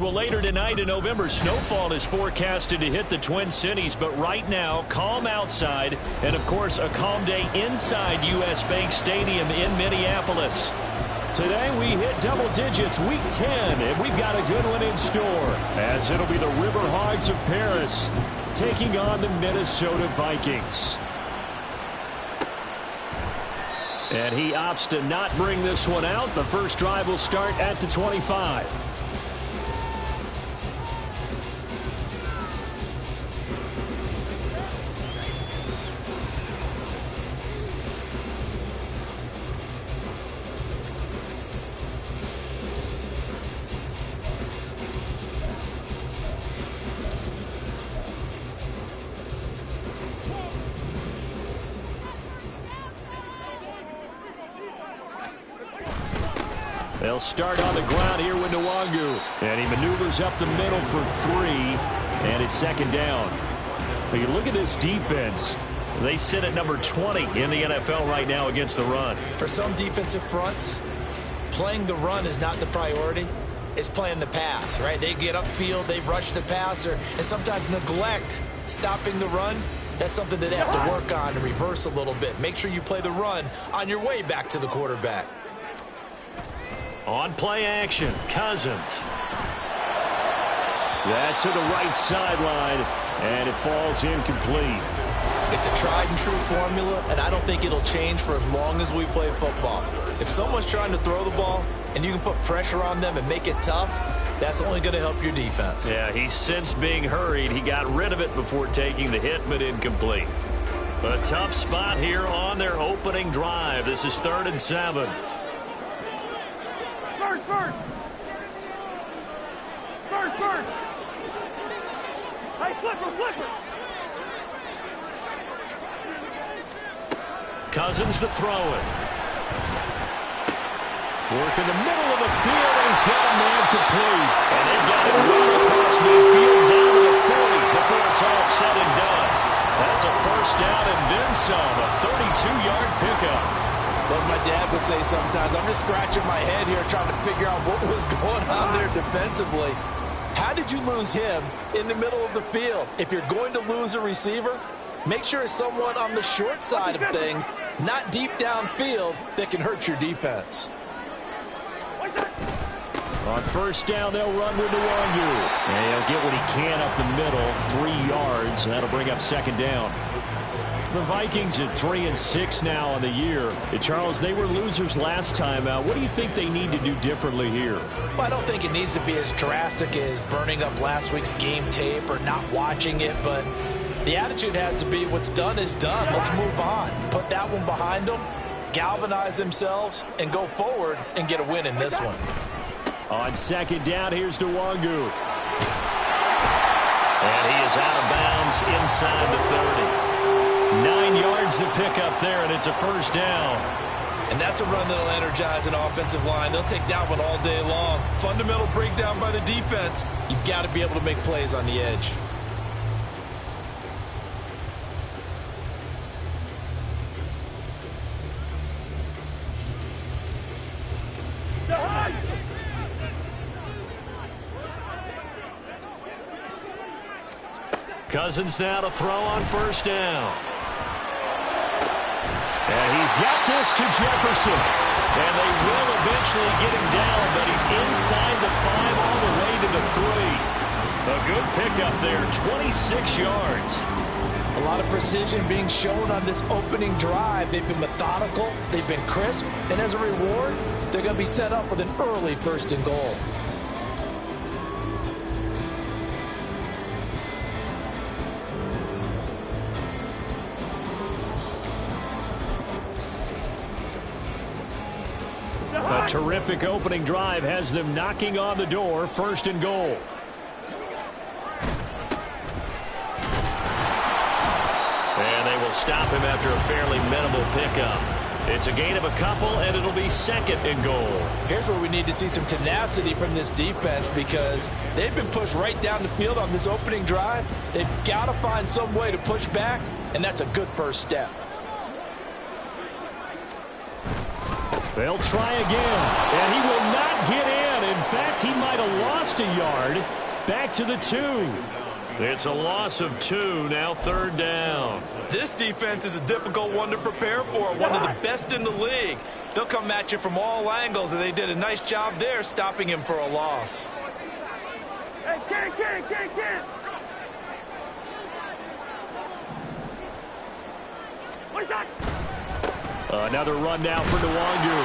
Well, later tonight, a November snowfall is forecasted to hit the Twin Cities, but right now, calm outside, and of course, a calm day inside U.S. Bank Stadium in Minneapolis. Today, we hit double digits, week 10, and we've got a good one in store, as it'll be the River Hogs of Paris taking on the Minnesota Vikings. And he opts to not bring this one out. The first drive will start at the 25. They'll start on the ground here with Nwangu. And he maneuvers up the middle for 3. And it's second down. But you look at this defense. They sit at number 20 in the NFL right now against the run. For some defensive fronts, playing the run is not the priority. It's playing the pass, right? They get upfield, they rush the passer, and sometimes neglect stopping the run. That's something that they have to work on and reverse a little bit. Make sure you play the run on your way back to the quarterback. On play action, Cousins. That's to the right sideline, and it falls incomplete. It's a tried and true formula, and I don't think it'll change for as long as we play football. If someone's trying to throw the ball and you can put pressure on them and make it tough, that's only going to help your defense. Yeah, he's since being hurried. He got rid of it before taking the hit, but incomplete. A tough spot here on their opening drive. This is 3rd and 7. First. Hey, flipper. Cousins to throw it. Work in the middle of the field, and he's got a man complete. And they've got it right across midfield down to the 40 before it's all said and done. That's a first down and then some, a 32-yard pickup. Like my dad would say sometimes, I'm just scratching my head here trying to figure out what was going on there defensively. How did you lose him in the middle of the field? If you're going to lose a receiver, make sure it's someone on the short side of things, not deep downfield, that can hurt your defense. On first down, they'll run with Nwangu. And he'll get what he can up the middle, 3 yards. That'll bring up second down. The Vikings at 3-6 now on the year. Charles, they were losers last time out. What do you think they need to do differently here? Well, I don't think it needs to be as drastic as burning up last week's game tape or not watching it, but the attitude has to be what's done is done. Let's move on. Put that one behind them, galvanize themselves, and go forward and get a win in this one. On second down, here's Nwangu. And he is out of bounds inside the 30. 9 yards to pick up there, and it's a first down. And that's a run that'll energize an offensive line. They'll take that one all day long. Fundamental breakdown by the defense. You've got to be able to make plays on the edge. Cousins now to throw on first down. And he's got this to Jefferson. And they will eventually get him down, but he's inside the 5 all the way to the 3. A good pickup there, 26 yards. A lot of precision being shown on this opening drive. They've been methodical, they've been crisp, and as a reward, they're going to be set up with an early 1st and goal. A terrific opening drive has them knocking on the door, 1st and goal. And they will stop him after a fairly minimal pickup. It's a gain of a couple, and it'll be 2nd and goal. Here's where we need to see some tenacity from this defense, because they've been pushed right down the field on this opening drive. They've got to find some way to push back, and that's a good first step. They'll try again, and he will not get in. In fact, he might have lost a yard. Back to the 2. It's a loss of 2, now 3rd down. This defense is a difficult one to prepare for, one of the best in the league. They'll come at you from all angles, and they did a nice job there stopping him for a loss. Hey, Ken. What's that? Another run now for Nwangu.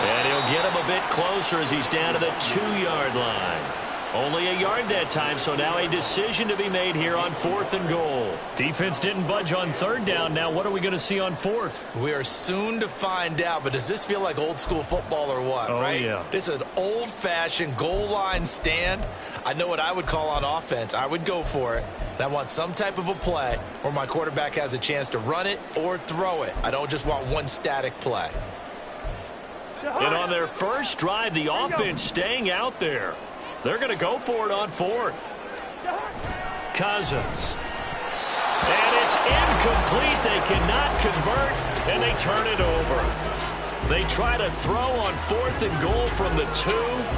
And he'll get him a bit closer as he's down to the 2-yard line. Only a yard that time, so now a decision to be made here on 4th and goal. Defense didn't budge on 3rd down. Now what are we going to see on 4th? We are soon to find out, but does this feel like old school football or what, right? Yeah. This is an old-fashioned goal line stand. I know what I would call on offense. I would go for it. And I want some type of a play where my quarterback has a chance to run it or throw it. I don't just want one static play. And on their first drive, the offense staying out there. They're going to go for it on 4th. Cousins. And it's incomplete. They cannot convert, and they turn it over. They try to throw on 4th and goal from the 2.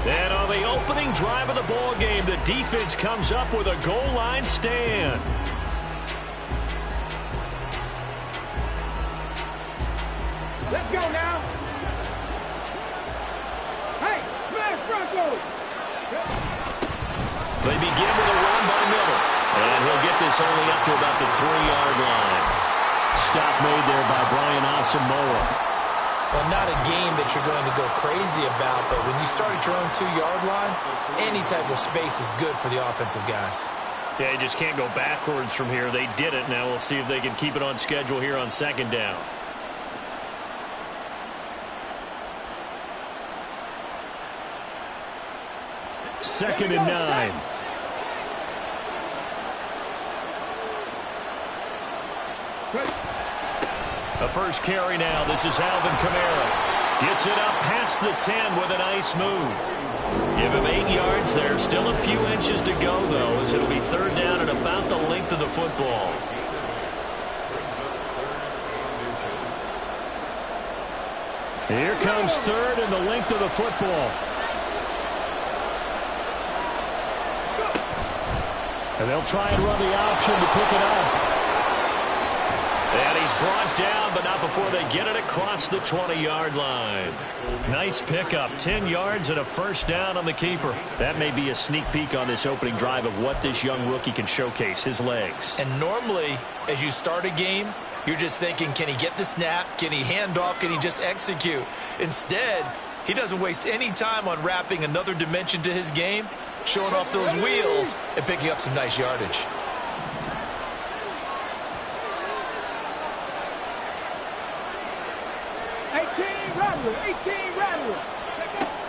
And on the opening drive of the ball game, the defense comes up with a goal line stand. Let's go now. Hey, smash Broncos. They begin with a run by Miller. And he'll get this only up to about the 3-yard line. Stop made there by Brian Asamoah. Well, not a game that you're going to go crazy about, but when you start at your own 2-yard line, any type of space is good for the offensive guys. Yeah, you just can't go backwards from here. They did it. Now we'll see if they can keep it on schedule here on 2nd down. Second and 9. A first carry now. This is Alvin Kamara. Gets it up past the 10 with a nice move. Give him 8 yards there. Still a few inches to go, though, as it'll be 3rd down and about the length of the football. Here comes 3rd and the length of the football. And they'll try and run the option to pick it up. And he's brought down, but not before they get it across the 20-yard line. Nice pickup, 10 yards and a first down on the keeper. That may be a sneak peek on this opening drive of what this young rookie can showcase, his legs. And normally, as you start a game, you're just thinking, can he get the snap? Can he hand off? Can he just execute? Instead, he doesn't waste any time on wrapping another dimension to his game, showing off those wheels and picking up some nice yardage.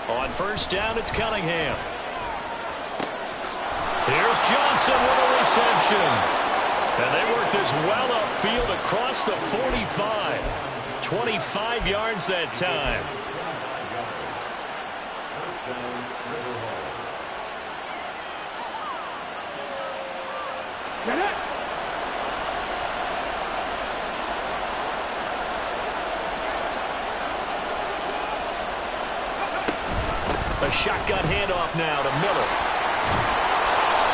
On first down, it's Cunningham. Here's Johnson with a reception. And they work this well upfield across the 45. 25 yards that time. A shotgun handoff now to Miller.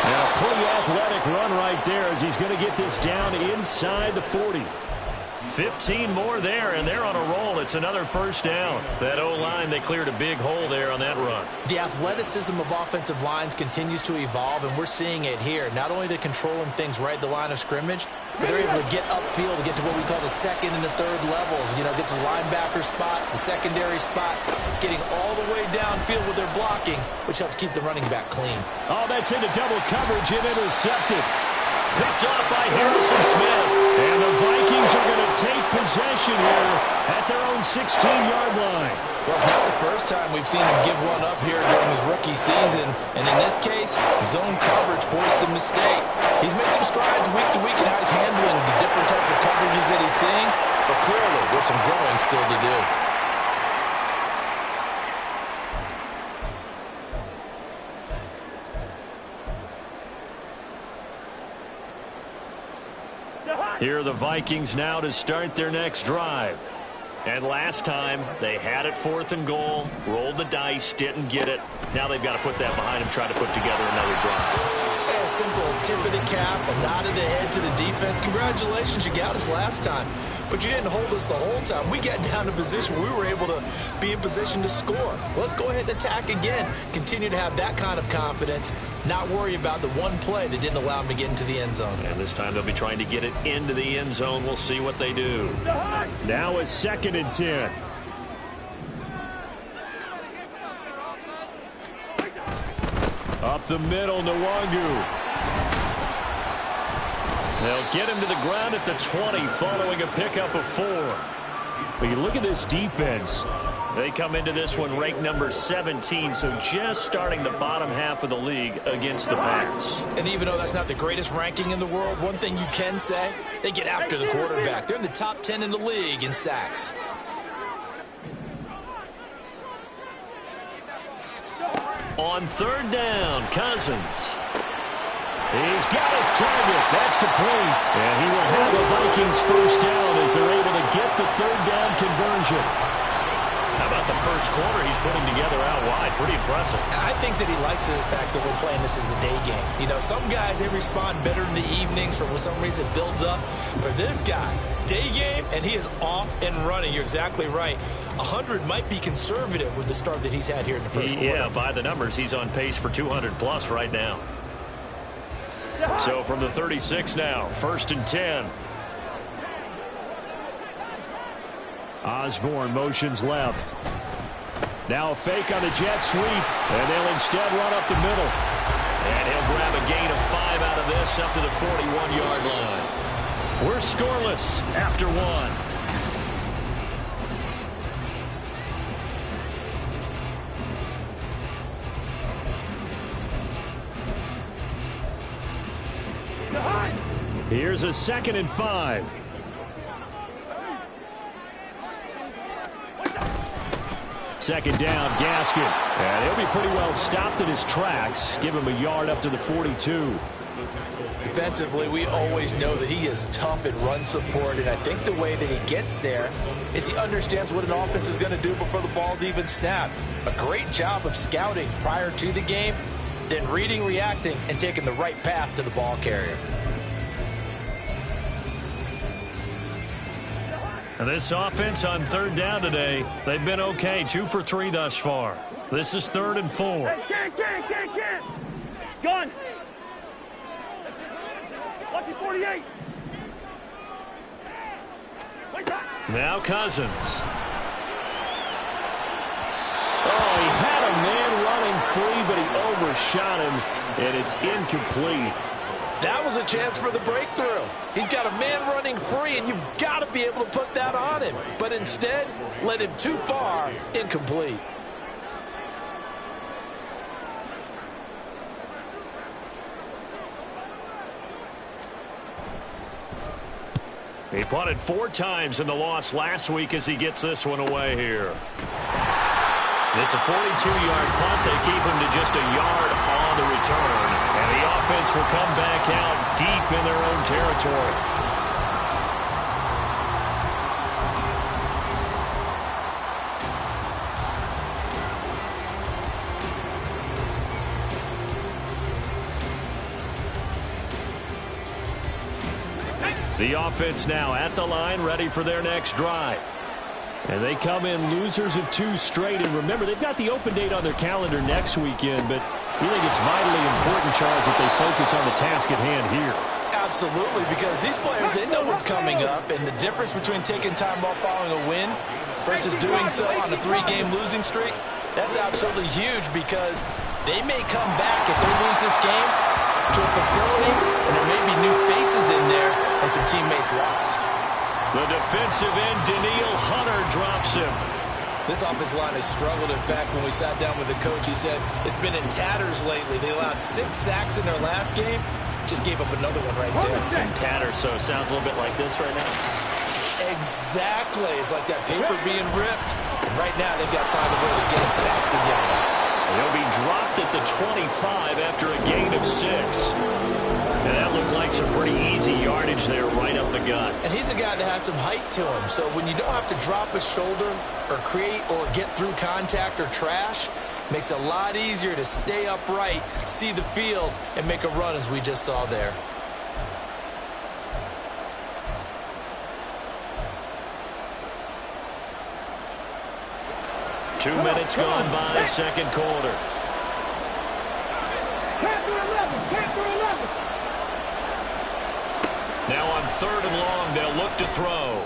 And a pretty athletic run right there as he's going to get this down inside the 40. 15 more there, and they're on a roll. It's another first down. That O-line, they cleared a big hole there on that run. The athleticism of offensive lines continues to evolve, and we're seeing it here. Not only the controlling things right at the line of scrimmage, but they're able to get upfield to get to what we call the second and the third levels. You know, get to the linebacker spot, the secondary spot, getting all the way downfield with their blocking, which helps keep the running back clean. Oh, that's into double coverage and intercepted. Picked off by Harrison Smith. And the Vikings are going to take possession here at their own 16-yard line. Well, it's not the first time we've seen him give one up here during his rookie season. And in this case, zone coverage forced the mistake. He's made some strides week to week in how he's handling the different type of coverages that he's seeing. But clearly, there's some growing still to do. Here are the Vikings now to start their next drive. And last time, they had it 4th and goal, rolled the dice, didn't get it. Now they've got to put that behind them, try to put together another drive. A simple tip of the cap, a nod of the head to the defense. Congratulations, you got us last time. But you didn't hold us the whole time. We got down to position where we were able to be in position to score. Let's go ahead and attack again. Continue to have that kind of confidence, not worry about the one play that didn't allow them to get into the end zone. And this time they'll be trying to get it into the end zone. We'll see what they do. Now it's 2nd and 10. Up the middle, Nwangu. They'll get him to the ground at the 20 following a pickup of 4. But you look at this defense. They come into this one ranked number 17, so just starting the bottom half of the league against the pass. And even though that's not the greatest ranking in the world, one thing you can say, they get after the quarterback. They're in the top 10 in the league in sacks. On 3rd down, Cousins. He's got his target. That's complete. And he will have the Vikings 1st down as they're able to get the 3rd down conversion. How about the first quarter he's putting together out wide? Pretty impressive. I think that he likes the fact that we're playing this as a day game. You know, some guys, they respond better in the evenings for some reason it builds up. For this guy, day game, and he is off and running. You're exactly right. 100 might be conservative with the start that he's had here in the first quarter. Yeah, by the numbers, he's on pace for 200-plus right now. So from the 36 now, 1st and 10. Osborne motions left. Now a fake on the jet sweep, and they'll instead run up the middle. And he'll grab a gain of 5 out of this up to the 41-yard line. We're scoreless after 1. Here's a 2nd and 5. Second down, Gaskin. And he'll be pretty well stopped in his tracks. Give him a yard up to the 42. Defensively, we always know that he is tough in run support, and I think the way that he gets there is he understands what an offense is going to do before the ball's even snapped. A great job of scouting prior to the game, then reading, reacting, and taking the right path to the ball carrier. And this offense on 3rd down today, they've been okay. 2 for 3 thus far. This is 3rd and 4. Hey, can't. Gun. Lucky 48. Now Cousins. Oh, he had a man running free, but he overshot him, and it's incomplete. That was a chance for the breakthrough. He's got a man running free, and you've got to be able to put that on him. But instead, led him too far, incomplete. He punted 4 times in the loss last week as he gets this one away here. It's a 42-yard punt. They keep him to just a yard on the return. And the offense will come back out deep in their own territory. The offense now at the line, ready for their next drive. And they come in losers of 2 straight. And remember, they've got the open date on their calendar next weekend, but we think it's vitally important, Charles, that they focus on the task at hand here. Absolutely, because these players, they know what's coming up, and the difference between taking time off following a win versus doing so on a 3-game losing streak, that's absolutely huge, because they may come back if they lose this game to a facility, and there may be new faces in there and some teammates lost. The defensive end, Daniil Hunter, drops him. This offensive line has struggled. In fact, when we sat down with the coach, he said it's been in tatters lately. They allowed 6 sacks in their last game. Just gave up another one right there. In tatters, so it sounds a little bit like this right now. Exactly. It's like that paper being ripped. And right now, they've got to find a way to get it back together. He'll be dropped at the 25 after a gain of 6. And that looked like some pretty easy yardage there right up the gut. And he's a guy that has some height to him. So when you don't have to drop his shoulder or create or get through contact or trash, makes it a lot easier to stay upright, see the field, and make a run as we just saw there. Two minutes gone by, second quarter. Now on 3rd and long, they'll look to throw.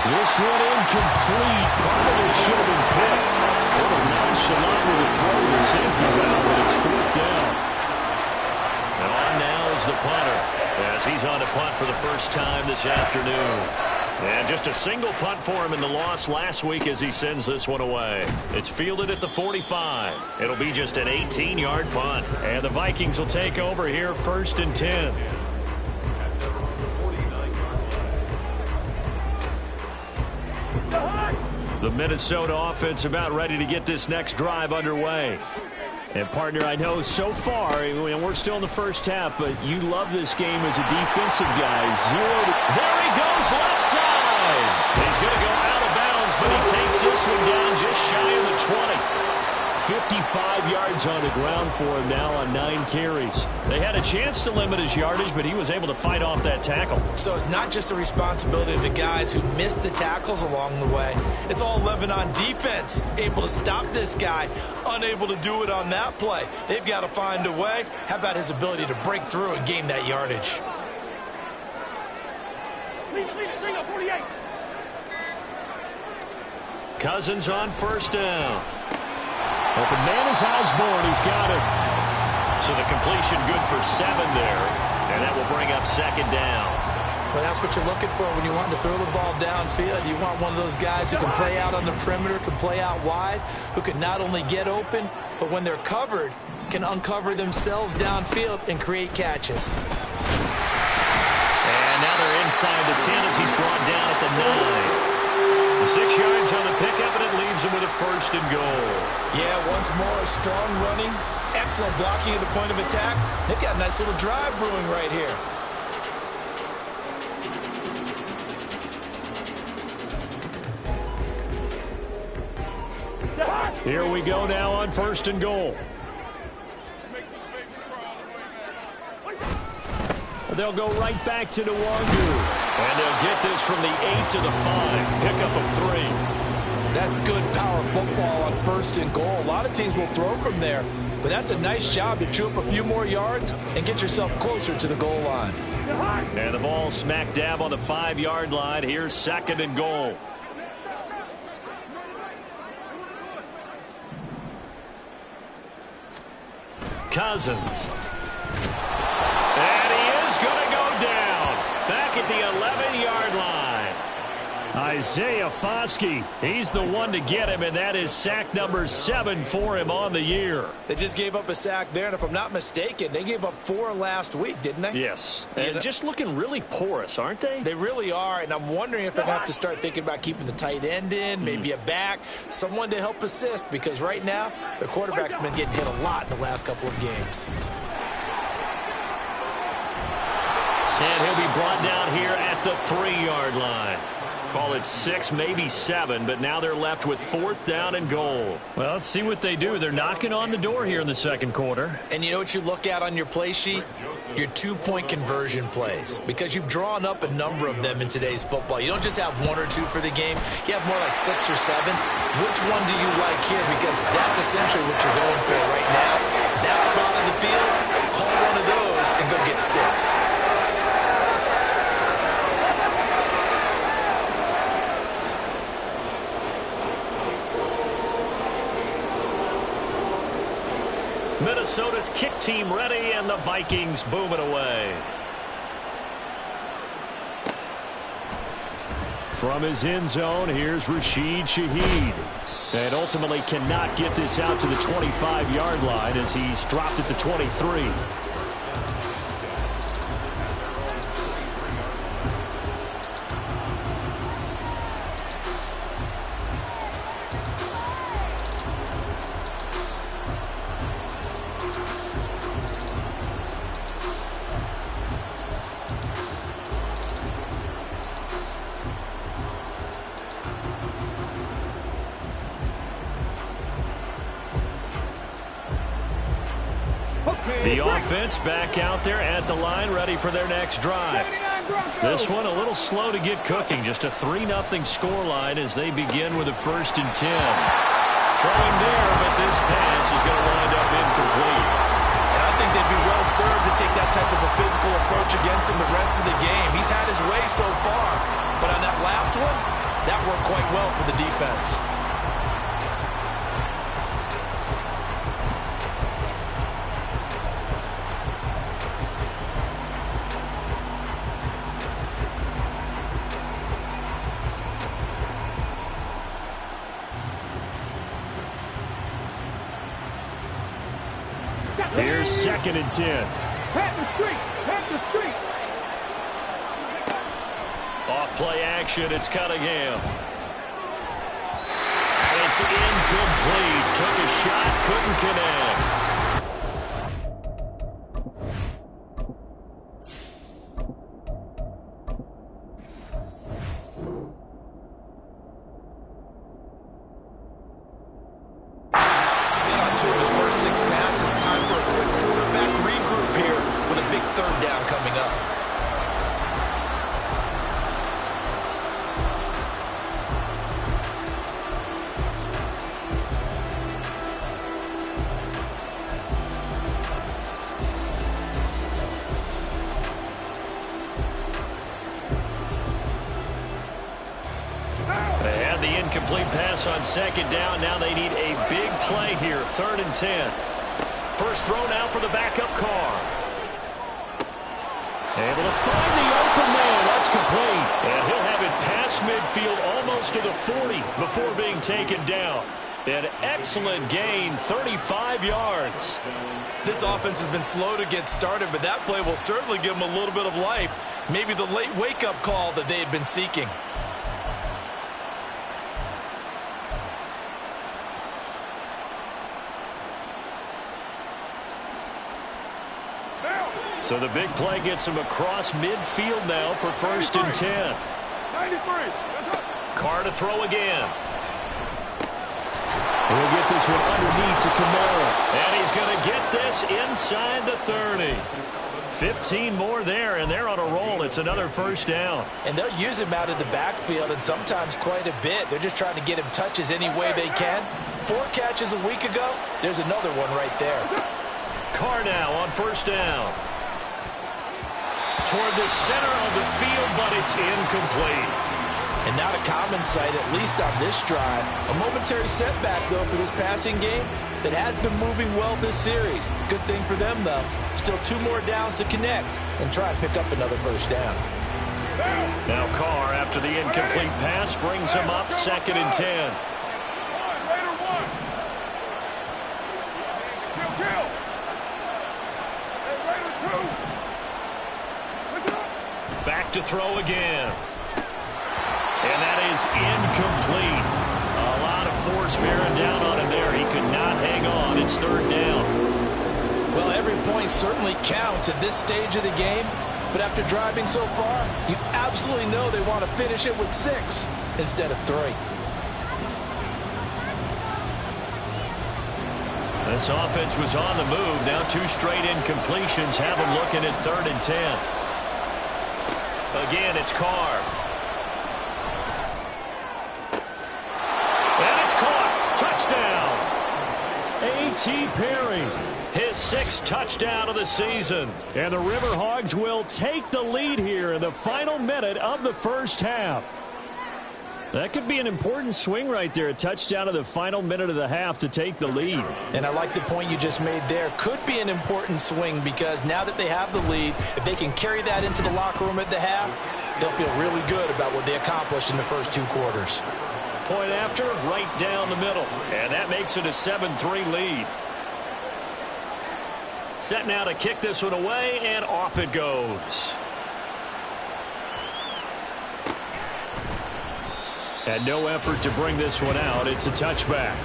This one incomplete. Probably should have been picked. A little nonchalant with the throw to the safety valve, but it's 4th down. And on now is the punter, as he's on to punt for the first time this afternoon. And just a single punt for him in the loss last week as he sends this one away. It's fielded at the 45. It'll be just an 18-yard punt. And the Vikings will take over here 1st and 10. The Minnesota offense about ready to get this next drive underway. And, partner, I know so far, and we're still in the first half, but you love this game as a defensive guy. There he goes, left side. He's going to go out of bounds, but he takes this one down just shy of the 20. 55 yards on the ground for him now on 9 carries. They had a chance to limit his yardage, but he was able to fight off that tackle. So it's not just the responsibility of the guys who missed the tackles along the way. It's all 11 on defense, able to stop this guy, unable to do it on that play. They've got to find a way. How about his ability to break through and gain that yardage? Cousins on 1st down. Open man is Osborne. He's got it. So the completion good for 7 there. And that will bring up 2nd down. Well, that's what you're looking for when you want to throw the ball downfield. You want one of those guys who can play out on the perimeter, can play out wide, who can not only get open, but when they're covered, can uncover themselves downfield and create catches. And now they're inside the 10 as he's brought down at the 9. 6 yards on the pickup, and it leaves him with a 1st and goal. Yeah, once more, strong running, excellent blocking at the point of attack. They've got a nice little drive brewing right here. Here we go now on 1st and goal. They'll go right back to Nwangu. And they'll get this from the 8 to the 5. Pickup of 3. That's good power football on 1st and goal. A lot of teams will throw from there, but that's a nice job to chew up a few more yards and get yourself closer to the goal line. And the ball smack dab on the 5-yard line. Here's 2nd and goal. Cousins. And he is going to go down. Back at the 11-yard line. Isaiah Foskey, he's the one to get him, and that is sack number 7 for him on the year. They just gave up a sack there, and if I'm not mistaken, they gave up 4 last week, didn't they? Yes, and just looking really porous, aren't they? They really are, and I'm wondering if they're going to have to start thinking about keeping the tight end in, maybe a back, someone to help assist, because right now, their quarterback's been getting hit a lot in the last couple of games. And he'll be brought down here at the 3-yard line. Call it 6, maybe 7, but now they're left with 4th down and goal. Well, let's see what they do. They're knocking on the door here in the second quarter. And you know what you look at on your play sheet? Your 2-point conversion plays, because you've drawn up a number of them in today's football. You don't just have 1 or 2 for the game. You have more like 6 or 7. Which one do you like here? Because that's essentially what you're going for right now. That spot of the field, call one of those and go get 6. Minnesota's kick team ready, and the Vikings boom it away. From his end zone, here's Rashid Shaheed. And ultimately cannot get this out to the 25-yard line as he's dropped at the 23. The offense back out there at the line, ready for their next drive. This one a little slow to get cooking. Just a 3-0 scoreline as they begin with a 1st and 10. Throwing there, but this pass is going to wind up incomplete. And I think they'd be well served to take that type of a physical approach against him the rest of the game. He's had his way so far, but on that last one, that worked quite well for the defense. Here's 2nd and 10. Pat the street! Pat the street! Off play action, it's Cunningham. And it's incomplete. Took a shot, couldn't connect. Two of his first 6 passes. Time for a quick quarterback regroup here with a big 3rd down coming up. They had the incomplete pass on 2nd down. Now they need a big play here. 3rd and 10. First throw now for the backup Carr. Able to find the open man. That's complete. And he'll have it past midfield almost to the 40 before being taken down. An excellent gain, 35 yards. This offense has been slow to get started, but that play will certainly give them a little bit of life. Maybe the late wake-up call that they had been seeking. So the big play gets him across midfield now for 1st and 10. 91st. Carr to throw again. He'll get this one underneath to Kamara. And he's going to get this inside the 30. 15 more there, and they're on a roll. It's another 1st down. And they'll use him out of the backfield, and sometimes quite a bit. They're just trying to get him touches any way they can. 4 catches a week ago. There's another one right there. Carr now on 1st down. Toward the center of the field, but it's incomplete. And not a common sight, at least on this drive. A momentary setback, though, for this passing game that has been moving well this series. Good thing for them, though. Still 2 more downs to connect and try and pick up another 1st down. Now Carr, after the incomplete pass, brings him up 2nd and 10. Back to throw again. And that is incomplete. A lot of force bearing down on him there. He could not hang on. It's 3rd down. Well, every point certainly counts at this stage of the game. But after driving so far, you absolutely know they want to finish it with 6 instead of 3. This offense was on the move. Now 2 straight incompletions have them looking at 3rd and 10. Again, it's Carr. And it's caught. Touchdown. A.T. Perry. His 6th touchdown of the season. And the River Hogs will take the lead here in the final minute of the 1st half. That could be an important swing right there. A touchdown of the final minute of the half to take the lead. And I like the point you just made there. Could be an important swing because now that they have the lead, if they can carry that into the locker room at the half, they'll feel really good about what they accomplished in the first 2 quarters. Point after, right down the middle. And that makes it a 7-3 lead. Set now to kick this one away, and off it goes. And no effort to bring this one out. It's a touchback.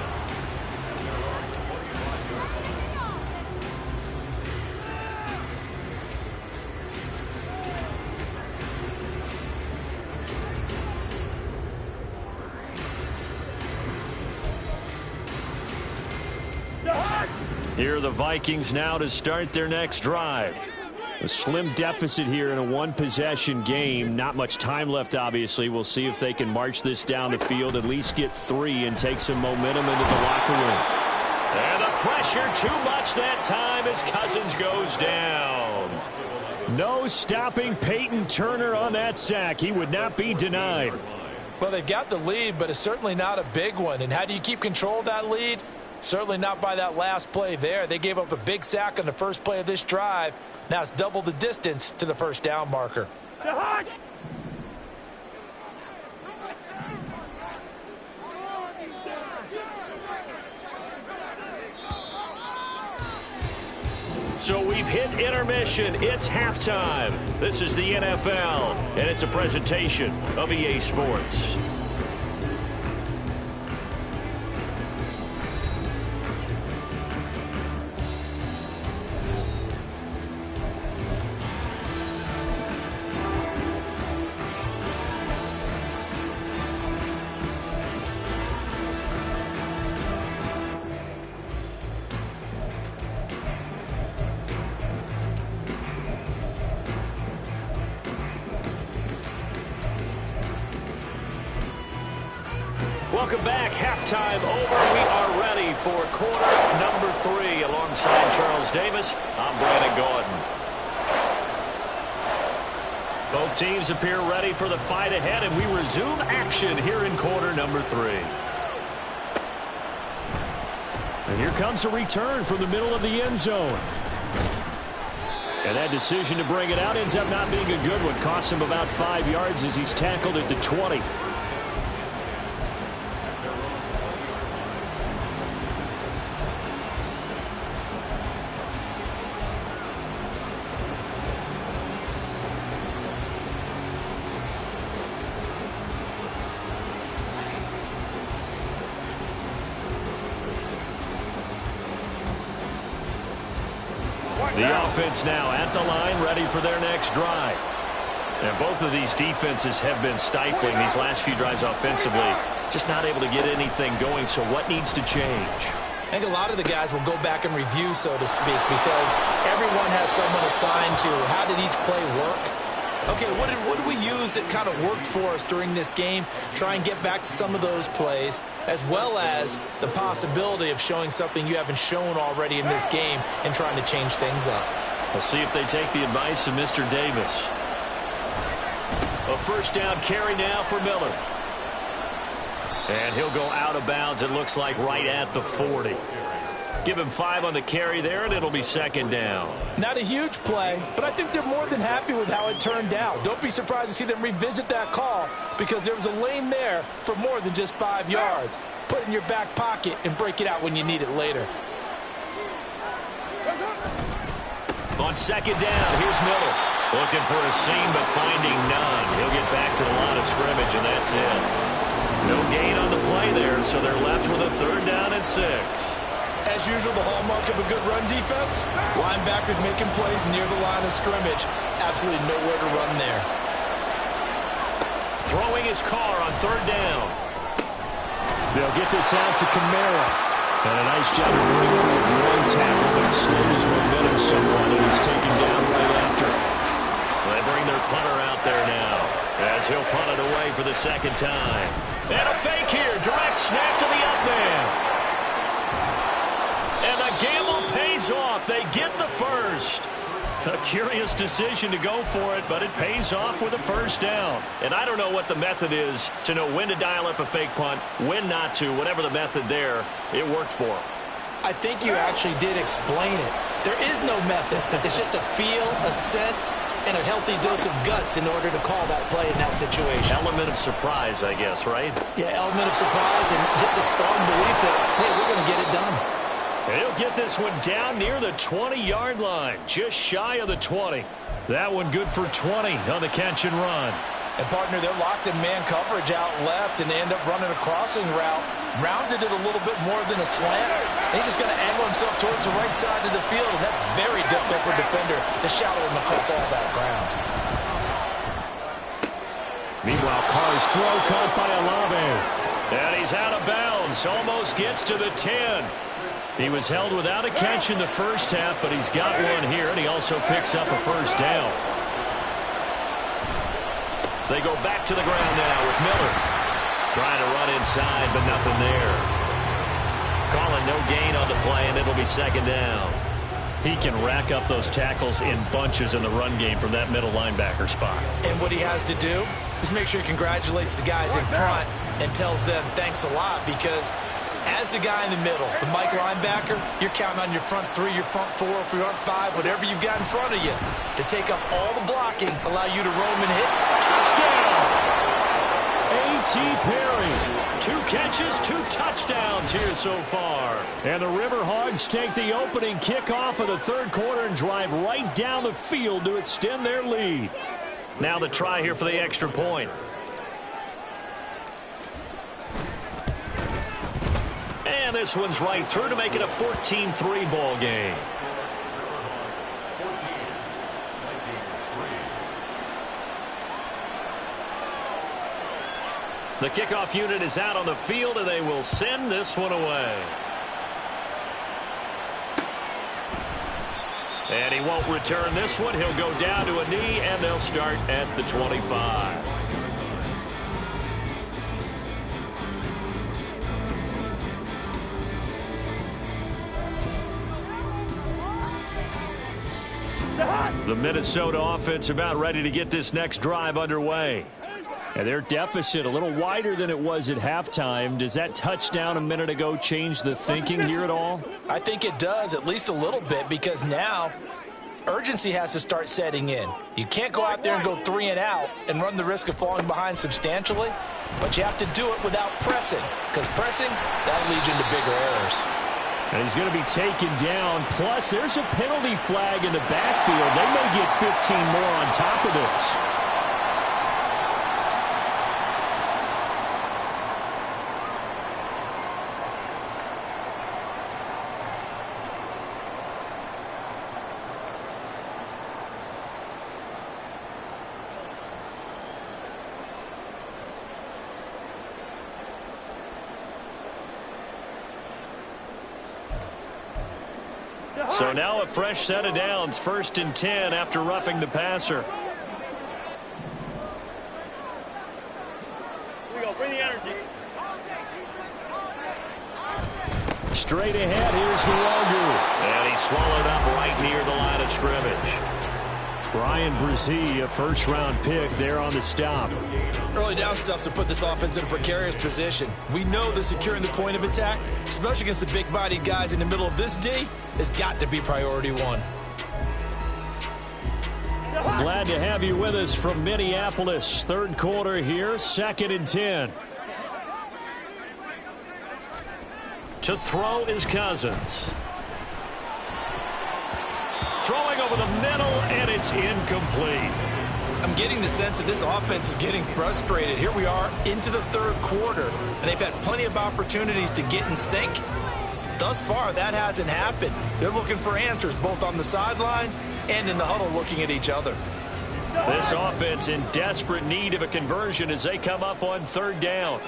Here are the Vikings now to start their next drive. A slim deficit here in a one-possession game. Not much time left, obviously. We'll see if they can march this down the field, at least get 3, and take some momentum into the locker room. And the pressure too much that time as Cousins goes down. No stopping Peyton Turner on that sack. He would not be denied. Well, they've got the lead, but it's certainly not a big one. And how do you keep control of that lead? Certainly not by that last play there. They gave up a big sack on the first play of this drive. Now it's double the distance to the first down marker. So we've hit intermission. It's halftime. This is the NFL, and it's a presentation of EA Sports. Welcome back. Halftime over. We are ready for quarter number 3. Alongside Charles Davis, I'm Brandon Gordon. Both teams appear ready for the fight ahead, and we resume action here in quarter number 3. And here comes a return from the middle of the end zone. And that decision to bring it out ends up not being a good one. Costs him about 5 yards as he's tackled at the 20. The offense now at the line, ready for their next drive. And both of these defenses have been stifling these last few drives offensively. Just not able to get anything going, so what needs to change? I think a lot of the guys will go back and review, so to speak, because everyone has someone assigned to how did each play work. Okay, what did we use that kind of worked for us during this game? Try and get back to some of those plays, as well as the possibility of showing something you haven't shown already in this game and trying to change things up. We'll see if they take the advice of Mr. Davis. A first down carry now for Miller. And he'll go out of bounds, it looks like, right at the 40. Give him 5 on the carry there, and it'll be second down. Not a huge play, but I think they're more than happy with how it turned out. Don't be surprised to see them revisit that call because there was a lane there for more than just 5 yards. Put it in your back pocket and break it out when you need it later. On second down, here's Miller. Looking for a seam, but finding none. He'll get back to the line of scrimmage, and that's it. No gain on the play there, so they're left with a third down and 6. As usual, the hallmark of a good run defense, linebackers making plays near the line of scrimmage. Absolutely nowhere to run there. Throwing his car on third down. They'll get this out to Kamara. And a nice job of breaking free of one tackle, but it slowed his momentum somewhat, and he's taken down right after. They bring their punter out there now, as he'll punt it away for the second time. And a fake here, direct snap to the up man. And the gamble pays off. They get the first. A curious decision to go for it, but it pays off with a first down. And I don't know what the method is to know when to dial up a fake punt, when not to. Whatever the method there, it worked for him. I think you actually did explain it. There is no method. It's just a feel, a sense, and a healthy dose of guts in order to call that play in that situation. Element of surprise, I guess, right? Yeah, element of surprise and just a strong belief that, hey, we're going to get it done. And he'll get this one down near the 20-yard line, just shy of the 20. That one good for 20 on the catch and run. And, partner, they're locked in man coverage out left, and they end up running a crossing route. Rounded it a little bit more than a slant. And he's just going to angle himself towards the right side of the field, and that's very difficult for a defender to shadow him across all that ground. Meanwhile, Carr's throw caught by Olave. And he's out of bounds, almost gets to the 10. He was held without a catch in the first half, but he's got one here, and he also picks up a first down. They go back to the ground now with Miller. Trying to run inside, but nothing there. Calling no gain on the play, and it'll be second down. He can rack up those tackles in bunches in the run game from that middle linebacker spot. And what he has to do is make sure he congratulates the guys in front and tells them thanks a lot, because as the guy in the middle, the Mike linebacker, you're counting on your front three, your front four, front five, whatever you've got in front of you to take up all the blocking, allow you to roam and hit. Touchdown! A.T. Perry. 2 catches, 2 touchdowns here so far. And the River Hogs take the opening kickoff of the third quarter and drive right down the field to extend their lead. Now the try here for the extra point. And this one's right through to make it a 14-3 ball game. The kickoff unit is out on the field, and they will send this one away. And he won't return this one. He'll go down to a knee, and they'll start at the 25. The Minnesota offense about ready to get this next drive underway. And their deficit a little wider than it was at halftime. Does that touchdown a minute ago change the thinking here at all? I think it does, at least a little bit, because now urgency has to start setting in. You can't go out there and go 3 and out and run the risk of falling behind substantially, but you have to do it without pressing, because pressing, that'll lead you into bigger errors. And he's going to be taken down. Plus, there's a penalty flag in the backfield. They may get 15 more on top of this. So now a fresh set of downs, 1st and 10 after roughing the passer. Here we go, bring the energy. Straight ahead, here's Nwogu. And he's swallowed up right near the line of scrimmage. Brian Brzee, a first-round pick there on the stop. Early down stuff's to put this offense in a precarious position. We know that securing the point of attack, especially against the big-bodied guys in the middle of this D, has got to be priority one. Glad to have you with us from Minneapolis. Third quarter here, 2nd and 10. To throw is Cousins. Throwing over the middle, and it's incomplete. I'm getting the sense that this offense is getting frustrated. Here we are into the third quarter, and they've had plenty of opportunities to get in sync. Thus far, that hasn't happened. They're looking for answers both on the sidelines and in the huddle looking at each other. This offense in desperate need of a conversion as they come up on 3rd down.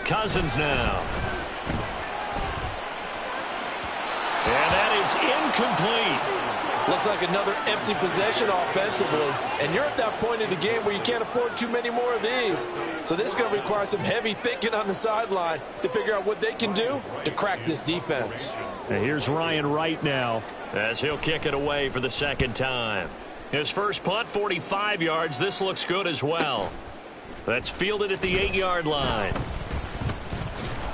Cousins now. And that is incomplete. Looks like another empty possession offensively. And you're at that point in the game where you can't afford too many more of these. So this is going to require some heavy thinking on the sideline to figure out what they can do to crack this defense. And here's Ryan Wright now as he'll kick it away for the 2nd time. His first punt, 45 yards. This looks good as well. That's fielded at the 8-yard line.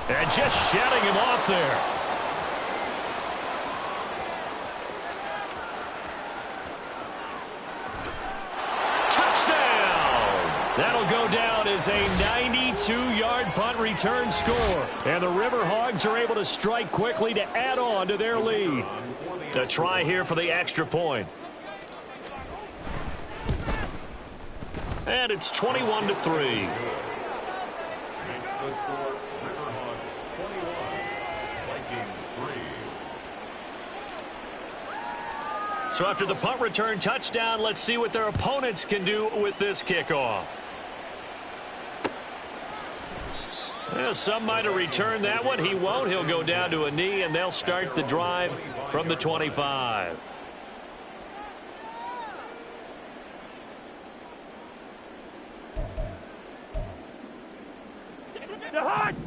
And just shedding him off there. Touchdown! That'll go down as a 92-yard punt return score. And the River Hogs are able to strike quickly to add on to their lead. A try here for the extra point. And it's 21-3. Makes the score River Hogs 21, Vikings 3. So after the punt return touchdown, let's see what their opponents can do with this kickoff. Well, some might have returned that one. He won't. He'll go down to a knee, and they'll start the drive from the 25.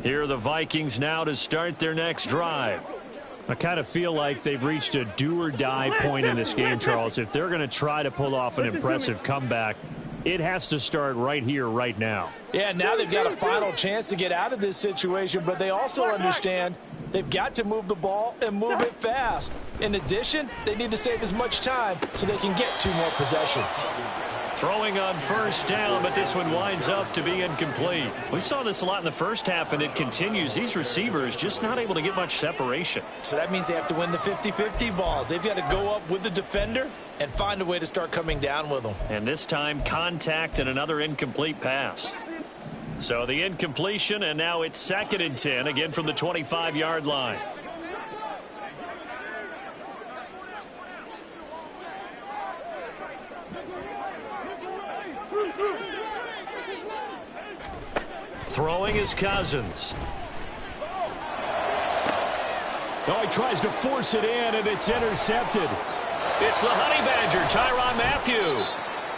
Here are the Vikings now to start their next drive. I kind of feel like they've reached a do-or-die point in this game, Charles. If they're going to try to pull off an impressive comeback, it has to start right here, right now. Yeah, now they've got a final chance to get out of this situation, but they also understand they've got to move the ball and move it fast. In addition, they need to save as much time so they can get 2 more possessions. Throwing on first down, but this one winds up to be incomplete. We saw this a lot in the first half, and it continues. These receivers just not able to get much separation. So that means they have to win the 50-50 balls. They've got to go up with the defender and find a way to start coming down with them. And this time, contact and another incomplete pass. So the incompletion, and now it's 2nd and 10, again from the 25-yard line. Throwing is Cousins. Oh, he tries to force it in, and it's intercepted. It's the Honey Badger, Tyrann Mathieu.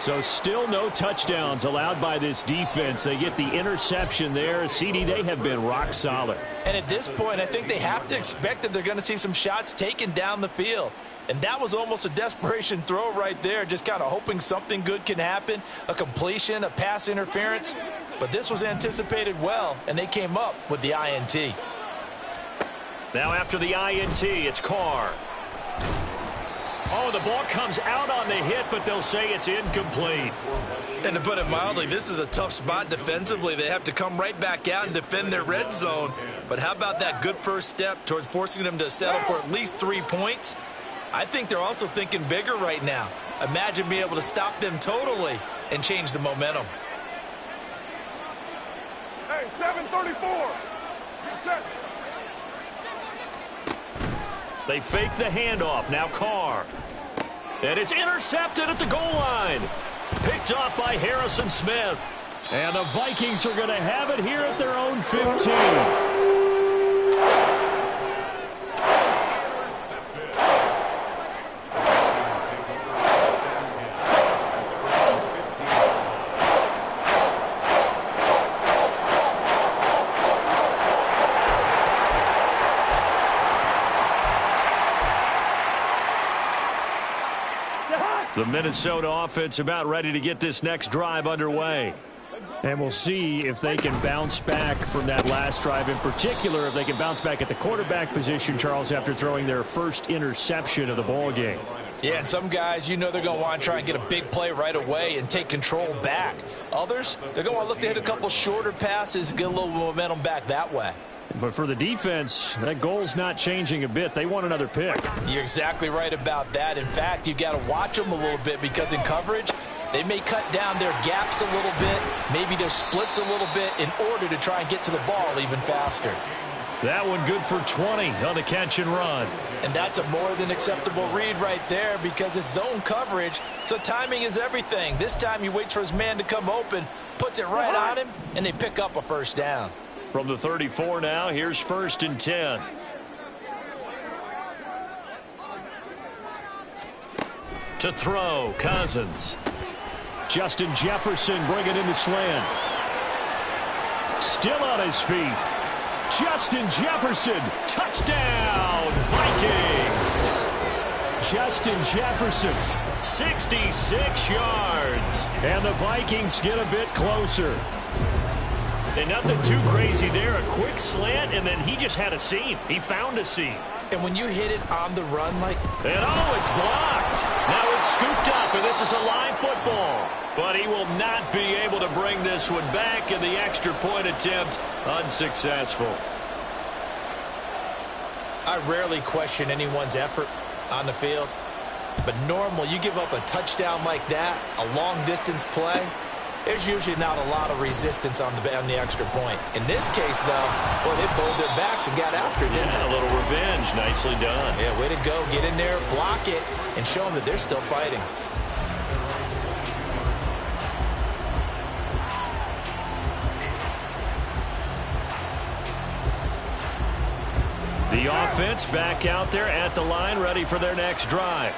So still no touchdowns allowed by this defense. They get the interception there. CD, they have been rock solid. And at this point, I think they have to expect that they're going to see some shots taken down the field. And that was almost a desperation throw right there, just kind of hoping something good can happen, a completion, a pass interference. But this was anticipated well, and they came up with the INT. Now after the INT, it's Carr. Oh, the ball comes out on the hit, but they'll say it's incomplete. And to put it mildly, this is a tough spot defensively. They have to come right back out and defend their red zone. But how about that good first step towards forcing them to settle for at least 3 points? I think they're also thinking bigger right now. Imagine being able to stop them totally and change the momentum. Hey, 7:34. Get set. They fake the handoff. Now Carr. And it's intercepted at the goal line. Picked off by Harrison Smith. And the Vikings are going to have it here at their own 15. The Minnesota offense about ready to get this next drive underway. And we'll see if they can bounce back from that last drive. In particular, if they can bounce back at the quarterback position, Charles, after throwing their first interception of the ball game. Yeah, and some guys, you know they're going to want to try and get a big play right away and take control back. Others, they're going to want to look to hit a couple shorter passes, get a little momentum back that way. But for the defense, that goal's not changing a bit. They want another pick. You're exactly right about that. In fact, you got to watch them a little bit because in coverage, they may cut down their gaps a little bit, maybe their splits a little bit in order to try and get to the ball even faster. That one good for 20 on the catch and run. And that's a more than acceptable read right there because it's zone coverage, so timing is everything. This time he waits for his man to come open, puts it right on him, and they pick up a first down. From the 34 now, here's 1st and 10. To throw, Cousins. Justin Jefferson bringing in the slant. Still on his feet. Justin Jefferson, touchdown, Vikings. Justin Jefferson, 66 yards. And the Vikings get a bit closer. And nothing too crazy there. A quick slant, and then he just had a seam. He found a seam. And when you hit it on the run like... And oh, it's blocked. Now it's scooped up, and this is a live football. But he will not be able to bring this one back, and the extra point attempt unsuccessful. I rarely question anyone's effort on the field. But normal, you give up a touchdown like that, a long-distance play, there's usually not a lot of resistance on the extra point. In this case, though, boy, they pulled their backs and got after it, didn't they? A little revenge. Nicely done. Yeah, way to go. Get in there, block it, and show them that they're still fighting. The offense back out there at the line, ready for their next drive.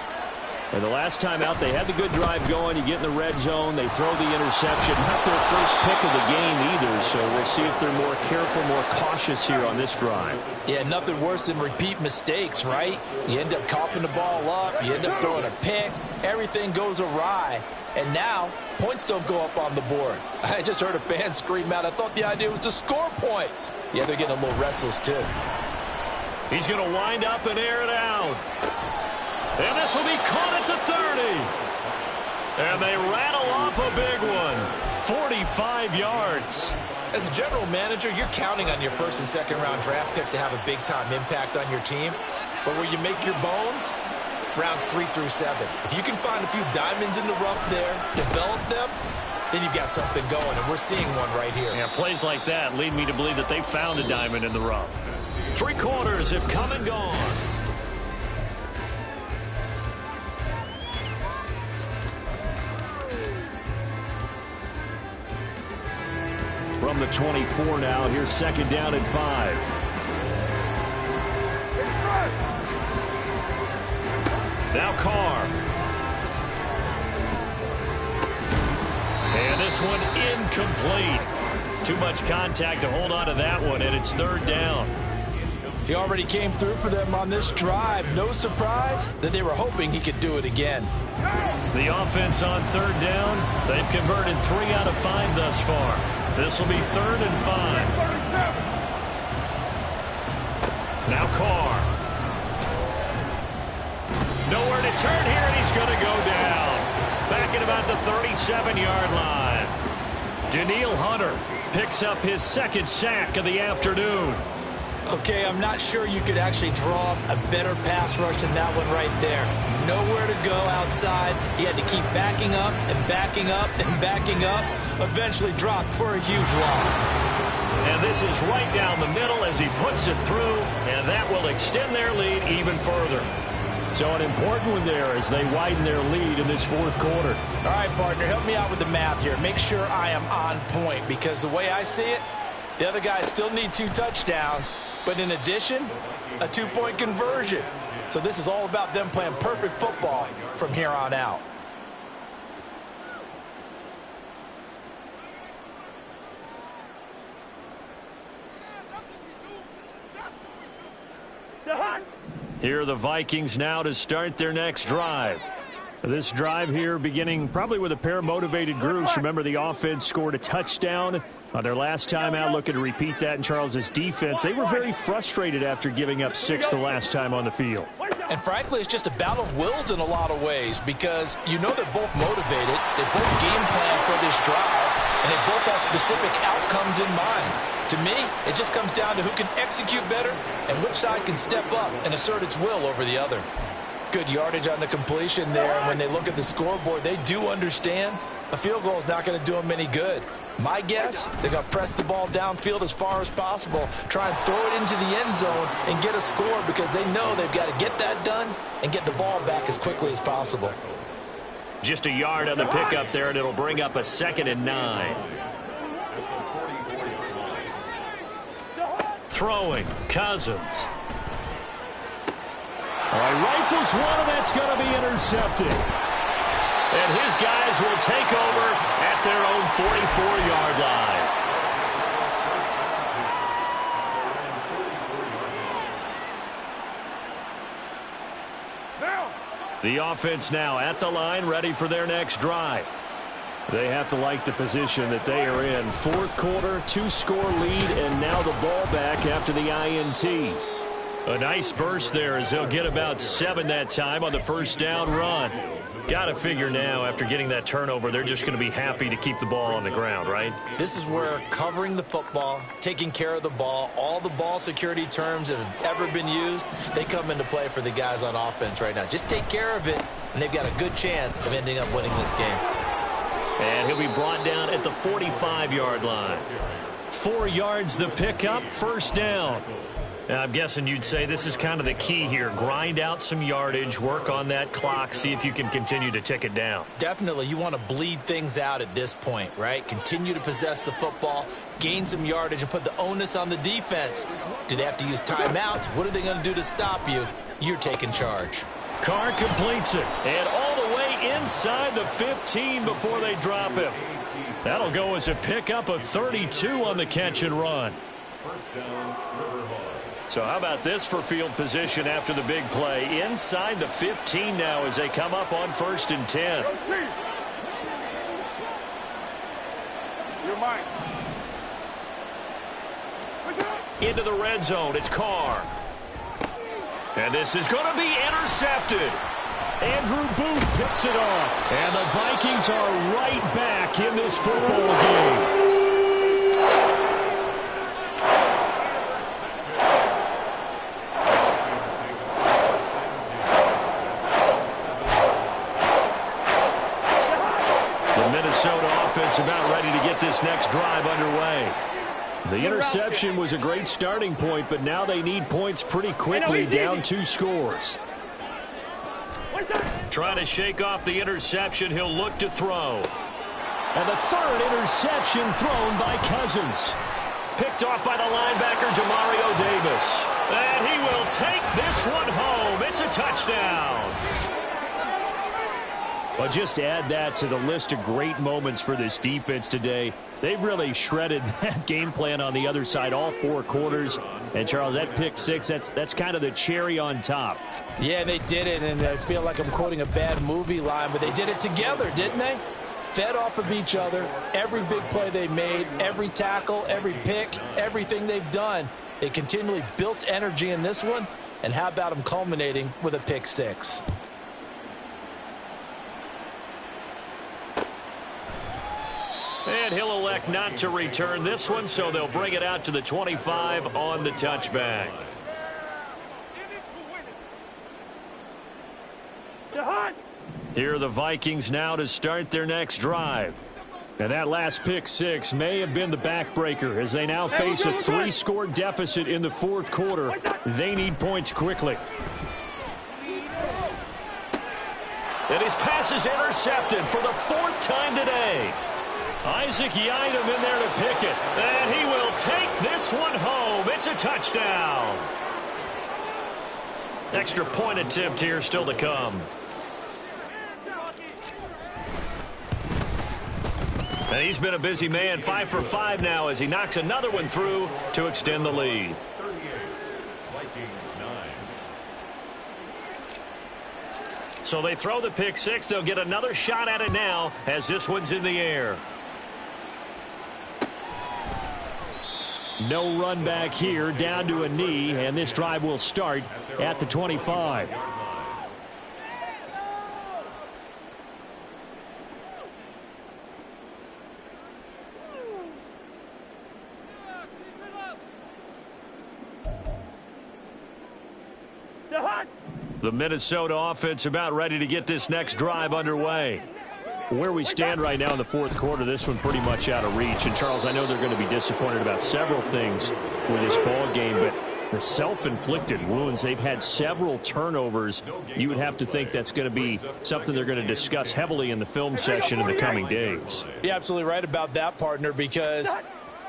And the last time out, they had the good drive going. You get in the red zone, they throw the interception. Not their first pick of the game either, so we'll see if they're more careful, more cautious here on this drive. Yeah, nothing worse than repeat mistakes, right? You end up coughing the ball up, you end up throwing a pick, everything goes awry. And now, points don't go up on the board. I just heard a fan scream out, I thought the idea was to score points. Yeah, they're getting a little restless too. He's going to wind up and air it out. And this will be caught at the 30. And they rattle off a big one. 45 yards. As a general manager, you're counting on your first and second round draft picks to have a big-time impact on your team. But where you make your bones, rounds 3 through 7. If you can find a few diamonds in the rough there, develop them, then you've got something going, and we're seeing one right here. Yeah, plays like that lead me to believe that they found a diamond in the rough. 3 quarters have come and gone. From the 24 now, here's second down and 5. Now Carr. And this one incomplete. Too much contact to hold on to that one, and it's third down. He already came through for them on this drive. No surprise that they were hoping he could do it again. The offense on third down, they've converted 3 out of 5 thus far. This will be third and 5. Now Carr. Nowhere to turn here, and he's going to go down. Back at about the 37-yard line. Danielle Hunter picks up his second sack of the afternoon. Okay, I'm not sure you could actually draw a better pass rush than that one right there. Nowhere to go outside. He had to keep backing up and backing up and backing up. Eventually dropped for a huge loss. And this is right down the middle as he puts it through, and that will extend their lead even further. So an important one there as they widen their lead in this fourth quarter. All right, partner, help me out with the math here. Make sure I am on point, because the way I see it, the other guys still need 2 touchdowns, but in addition, a 2-point conversion. So this is all about them playing perfect football from here on out. Here are the Vikings now to start their next drive. This drive here beginning probably with a pair of motivated groups. Remember, the offense scored a touchdown on their last time out, looking to repeat that in Charles's defense. They were very frustrated after giving up 6 the last time on the field. And frankly, it's just a battle of wills in a lot of ways, because you know they're both motivated, they both game plan for this drive, and they both have specific outcomes in mind. To me, it just comes down to who can execute better and which side can step up and assert its will over the other. Good yardage on the completion there, and when they look at the scoreboard, they do understand a field goal is not going to do them any good. My guess, they're going to press the ball downfield as far as possible, try and throw it into the end zone and get a score, because they know they've got to get that done and get the ball back as quickly as possible. Just a yard on the pickup there, and it'll bring up a 2nd and 9. Throwing, Cousins. All right, rifles one, and that's going to be intercepted. And his guys will take over at their own 44-yard line. The offense now at the line, ready for their next drive. They have to like the position that they are in. Fourth quarter, 2-score lead, and now the ball back after the INT. A nice burst there as they'll get about 7 that time on the first down run. Got to figure now, after getting that turnover, they're just going to be happy to keep the ball on the ground, right? This is where covering the football, taking care of the ball, all the ball security terms that have ever been used, they come into play for the guys on offense right now. Just take care of it, and they've got a good chance of ending up winning this game. And he'll be brought down at at the 45-yard line. 4 yards the pickup, first down. Now, I'm guessing you'd say this is kind of the key here. Grind out some yardage, work on that clock, see if you can continue to tick it down. Definitely, you want to bleed things out at this point, right? Continue to possess the football, gain some yardage, and put the onus on the defense. Do they have to use timeouts? What are they going to do to stop you? You're taking charge. Carr completes it, and all the way inside the 15 before they drop him. That'll go as a pickup of 32 on the catch and run. First down, River Hogs. So how about this for field position after the big play? Inside the 15 now as they come up on 1st and 10. You're mine. Into the red zone, it's Carr. And this is going to be intercepted. Andrew Booth picks it off. And the Vikings are right back in this football game. The Minnesota offense about ready to get this next drive underway. The interception was a great starting point, but now they need points pretty quickly, down 2 scores. Trying to shake off the interception, he'll look to throw. And the 3rd interception thrown by Cousins. Picked off by the linebacker, Demario Davis. And he will take this one home. It's a touchdown. Well, just add that to the list of great moments for this defense today. They've really shredded that game plan on the other side all 4 quarters. And, Charles, that pick 6, that's kind of the cherry on top. Yeah, they did it, and I feel like I'm quoting a bad movie line, but they did it together, didn't they? Fed off of each other, every big play they made, every tackle, every pick, everything they've done. They continually built energy in this one, and how about them culminating with a pick 6? And he'll elect not to return this one, so they'll bring it out to the 25 on the touchback. Here are the Vikings now to start their next drive. And that last pick 6 may have been the backbreaker as they now face a 3-score deficit in the 4th quarter. They need points quickly. And his pass is intercepted for the 4th time today. Isaac Yiadom in there to pick it. And he will take this one home. It's a touchdown. Extra point attempt here still to come. And he's been a busy man, 5 for 5 now as he knocks another one through to extend the lead. 38, Vikings 9. So they throw the pick 6. They'll get another shot at it now as this one's in the air. No run back here, down to a knee, and this drive will start at the 25. The Minnesota offense about ready to get this next drive underway. Where we stand right now in the 4th quarter, this one pretty much out of reach. And, Charles, I know they're going to be disappointed about several things with this ball game, but the self-inflicted wounds, they've had several turnovers. You would have to think that's going to be something they're going to discuss heavily in the film session in the coming days. You're absolutely right about that, partner, because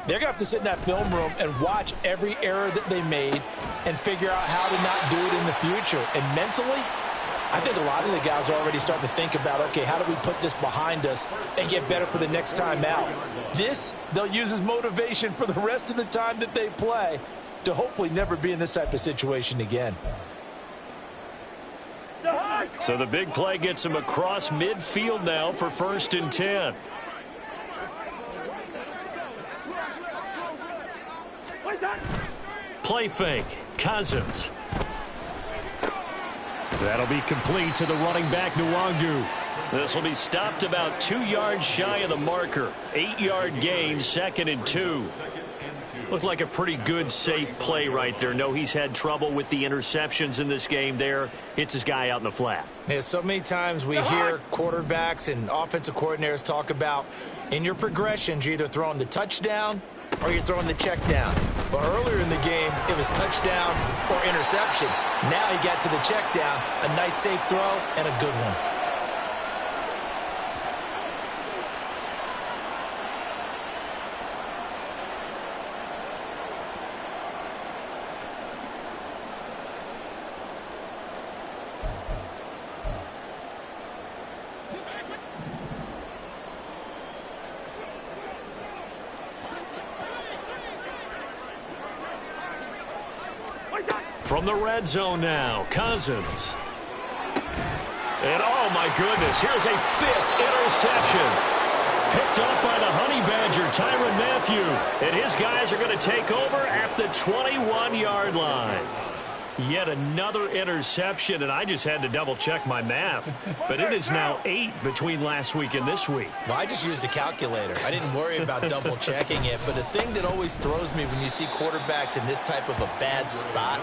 they're going to have to sit in that film room and watch every error that they made and figure out how to not do it in the future. And mentally, I think a lot of the guys are already starting to think about, okay, how do we put this behind us and get better for the next time out? This, they'll use as motivation for the rest of the time that they play to hopefully never be in this type of situation again. So the big play gets him across midfield now for 1st and 10. Play fake. Cousins. That'll be complete to the running back, Nwangu. This will be stopped about 2 yards shy of the marker. 8-yard gain, 2nd and 2. Looked like a pretty good, safe play right there. No, he's had trouble with the interceptions in this game there. Hits his guy out in the flat. Yeah, so many times we hear quarterbacks and offensive coordinators talk about in your progressions, you're either throwing the touchdown or you're throwing the check down. But earlier in the game, it was touchdown or interception. Now he got to the check down, a nice safe throw, and a good one. From the red zone now, Cousins. And oh my goodness, here's a 5th interception. Picked up by the Honey Badger, Tyrann Mathieu. And his guys are going to take over at the 21-yard line. Yet another interception, and I just had to double-check my math. But it is now 8 between last week and this week. Well, I just used a calculator. I didn't worry about double-checking it. But the thing that always throws me when you see quarterbacks in this type of a bad spot,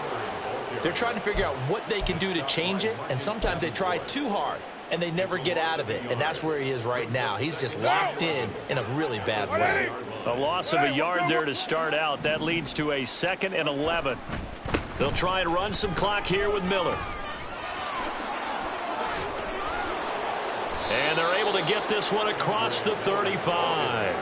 they're trying to figure out what they can do to change it, and sometimes they try too hard, and they never get out of it, and that's where he is right now. He's just locked in a really bad way. A loss of a yard there to start out. That leads to a 2nd and 11. They'll try and run some clock here with Miller. And they're able to get this one across the 35.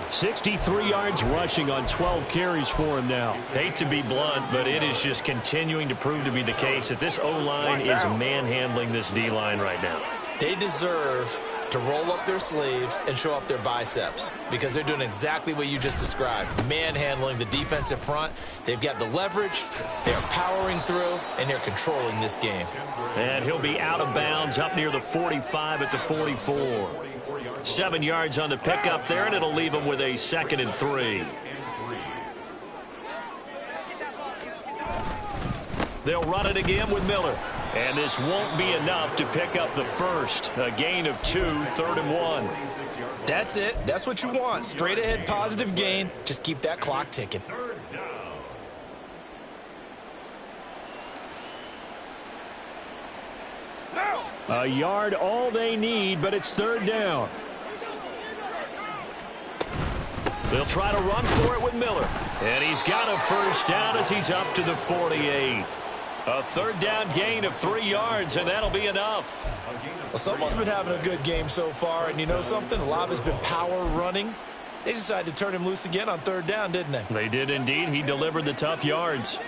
63 yards rushing on 12 carries for him now. Hate to be blunt, but it is just continuing to prove to be the case that this O-line is manhandling this D-line right now. They deserve to roll up their sleeves and show up their biceps because they're doing exactly what you just described, manhandling the defensive front. They've got the leverage, they're powering through, and they're controlling this game. And he'll be out of bounds up near the 45 at the 44. 7 yards on the pickup there, and it'll leave him with a 2nd and 3. They'll run it again with Miller. And this won't be enough to pick up the first. A gain of 2, 3rd and 1. That's it. That's what you want. Straight ahead positive gain. Just keep that clock ticking. A yard all they need, but it's 3rd down. They'll try to run for it with Miller. And he's got a first down as he's up to the 48. A 3rd down gain of 3 yards, and that'll be enough. Well, someone's been having a good game so far, and you know something? A lot of it's been power running. They decided to turn him loose again on 3rd down, didn't they? They did indeed. He delivered the tough yards.